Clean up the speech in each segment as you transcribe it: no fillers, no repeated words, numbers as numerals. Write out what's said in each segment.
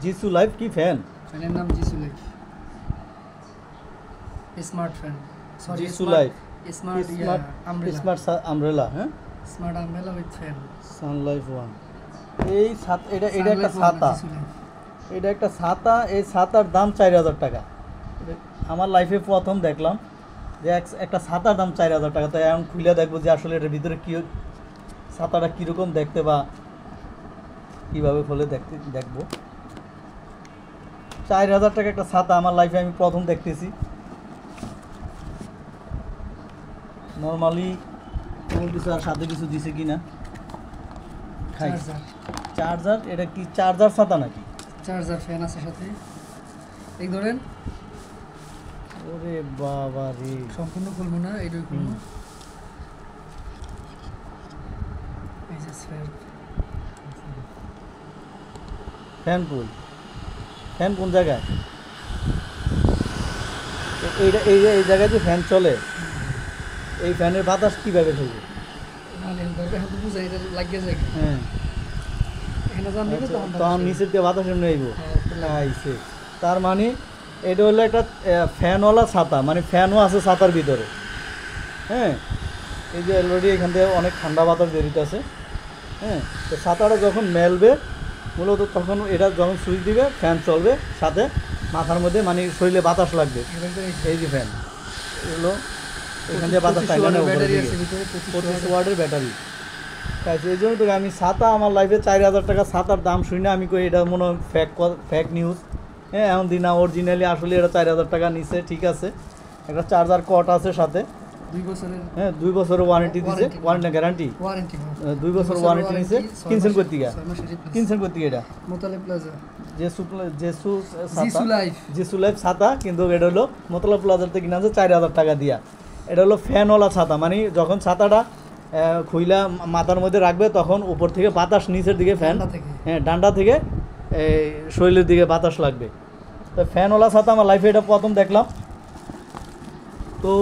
Jisu life কি fan? ফ্যানের নাম Jisu Life smart fan. Sorry Jisu Life smart umbrella. Smart umbrella, হ্যাঁ smart umbrella with fan. Sun life 1। এই এটা একটা ছাতা, এটা একটা ছাতা। এই ছাতার দাম 4000 টাকা। আমার লাইফে প্রথম দেখলাম যে একটা ছাতার দাম 4000 টাকা। তাই এখন খুলে দেখবো যে আসলে এটার ভিতরে কী ছাতাটা কীরকম দেখতে বা কীভাবে খুলে দেখবো। 4000 টাকা একটা ছাতা আমার লাইফে আমি প্রথম দেখতেছি। নর্মালি কিছু আর সাথে কিছু দিছে কি না খাই। চার্জার, এটা কি চার্জার ছাতা নাকি? চার্জার ফ্যান আছে সাথে। এই ধরেন, ওরে বাবা রে, সম্পূর্ণ খুলবো না, এইটাই খুলবো। এই যে ফ্যান কই? ফ্যান কোন জায়গায়? এইটা এই জায়গায় যে ফ্যান চলে, এই ফ্যানের বাতাস কীভাবে চলবে? হ্যাঁ, তখন নিচের দিয়ে বাতাস এমনি আইব। আইছে, তার মানে এটা হলো একটা ফ্যানওয়ালা ছাতা, মানে ফ্যানও আছে ছাতার ভিতরে। হ্যাঁ, এই যে অলরেডি এখান থেকে অনেক ঠান্ডা বাতাস বেরিয়ে আছে। হ্যাঁ, তো ছাতাটা যখন মেলবে মূলত তখন এটা যখন সুইচ দিবে ফ্যান চলবে, সাথে মাথার মধ্যে মানে শরীরে বাতাস লাগবে। এই যে ফ্যান, এগুলো এখান থেকে বাতাস পাই না, 25 ওয়াটের ব্যাটারি। তাই এই জন্য তো আমি ছাতা আমার লাইফে 4000 টাকা ছাতার দাম শুনে আমি কই এটা মনে হয় ফেক নিউজ। হ্যাঁ, এমন দিন না, অরিজিনালি আসলে এটা 4000 টাকা নিছে। ঠিক আছে, একটা চার্জার কট আছে সাথে, 2 বছরের। হ্যাঁ, 2 বছরের ওয়ারেন্টি দিছে। ওয়ারেন্টি না, গ্যারান্টি? 2 বছর ওয়ারেন্টি নিছে। কিনছেন করতে গিয়া? কিনছেন করতে গিয়া? এটা মোতালেব প্লাজা জিসু লাইফ ছাতা, কিন্তু এটা হলো মোতালেব প্লাজাতে কিনা আছে 4000 টাকা দিয়া। এটা হলো ফ্যানওয়ালা ছাতা, মানে যখন ছাতাটা খুইলা মাথার মধ্যে রাখবে তখন উপর থেকে বাতাস নিচের দিকে ফ্যান, হ্যাঁ ডান্ডা থেকে শরীরের দিকে বাতাস লাগবে। তো ফ্যানওয়ালা ছাতা আমার লাইফে এটা প্রথম দেখলাম। তো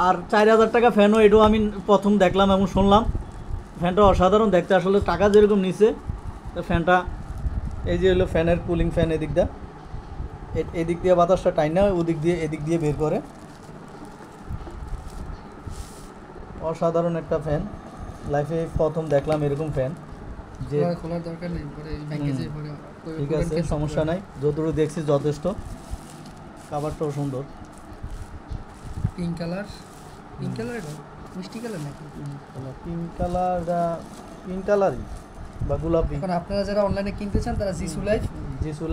আর 4000 টাকা ফ্যানও এটাও আমি প্রথম দেখলাম এবং শুনলাম। ফ্যানটা অসাধারণ দেখতে, আসলে টাকা যেরকম নিছে। তো ফ্যানটা এই যে হলো ফ্যানের কুলিং ফ্যান, এদিকটা এদিক দিয়ে বাতাসটা টাইনা ওদিক দিয়ে এদিক দিয়ে বের করে। অসাধারণ একটা ফ্যান, লাইফে প্রথম দেখলাম এরকম ফ্যান। যে খোলার দরকার নেই, পরে ব্যাংকে যেয়ে পরে ঠিক আছে, সমস্যা নাই, যতটুকু দেখছি যথেষ্ট। কাভারটাও সুন্দর, পিঙ্ক কালার। পিঙ্ক কালার, এটা মিষ্টি কালার নাকি? পিঙ্ক কালার, পিঙ্ক কালারই বা গোলাপি। এখন আপনারা যারা অনলাইনে কিনতে চান তারা জিসু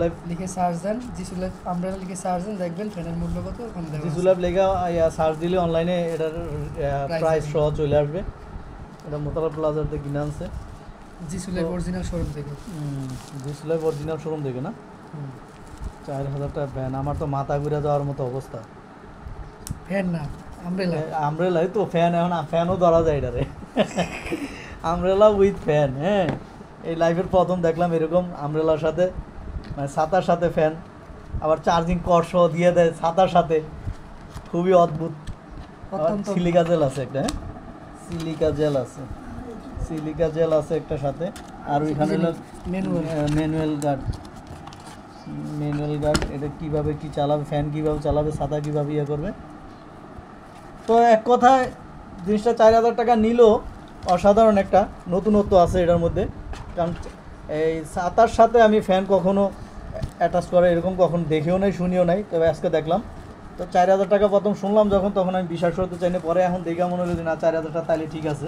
লাইফ লিখে সার্চ দেন, জিসু লাইফ আমব্রেলা লিখে সার্চ দেন, দেখবেন ফ্যানের মূল্য কত ওখানে দেওয়া আছে। জিসু লাইফ লেখা সার্চ দিলে অনলাইনে এটার প্রাইস সহ চলে আসবে। এটা মোতালা প্লাজাতে কিনে আনছে জিসু লাইফ অরিজিনাল শোরুম থেকে। জিসু লাইফ অরিজিনাল শোরুম থেকে না? 4000 টাকা ফ্যান, আমার তো মাথা ঘুরে যাওয়ার মতো অবস্থা। ফ্যান না, আমব্রেলা। আমব্রেলাই তো ফ্যান, এখন ফ্যানও ধরা যায় এটারে। Umbrella with fan. হ্যাঁ, এই লাইফের প্রথম দেখলাম এরকম আমব্রেলার সাথে, মানে ছাতার সাথে ফ্যান, আবার চার্জিং কর্ড সহ দিয়ে দেয় ছাতার সাথে। খুবই অদ্ভুত। সিলিকা জেল আছে একটা, হ্যাঁ সিলিকা জেল আছে, সিলিকা জেল আছে একটা সাথে। আর ওইখানে হলো ম্যানুয়াল গার্ড। এটা কীভাবে কি চালাবে, ফ্যান কীভাবে চালাবে, ছাতা কীভাবে ইয়ে করবে। তো এক কথায় জিনিসটা 4000 টাকা নিল, অসাধারণ একটা নতুনত্ব আছে এটার মধ্যে। কারণ এই ছাতার সাথে আমি ফ্যান কখনো অ্যাটাচ করে এরকম কখনো দেখেও নাই, শুনিও নাই, তবে আজকে দেখলাম। তো 4000 টাকা প্রথম শুনলাম যখন, তখন আমি বিশ্বাস করতে চাইনি। পরে এখন দেখে মনে হলো যে না, 4000 টাকা তাহলে ঠিক আছে।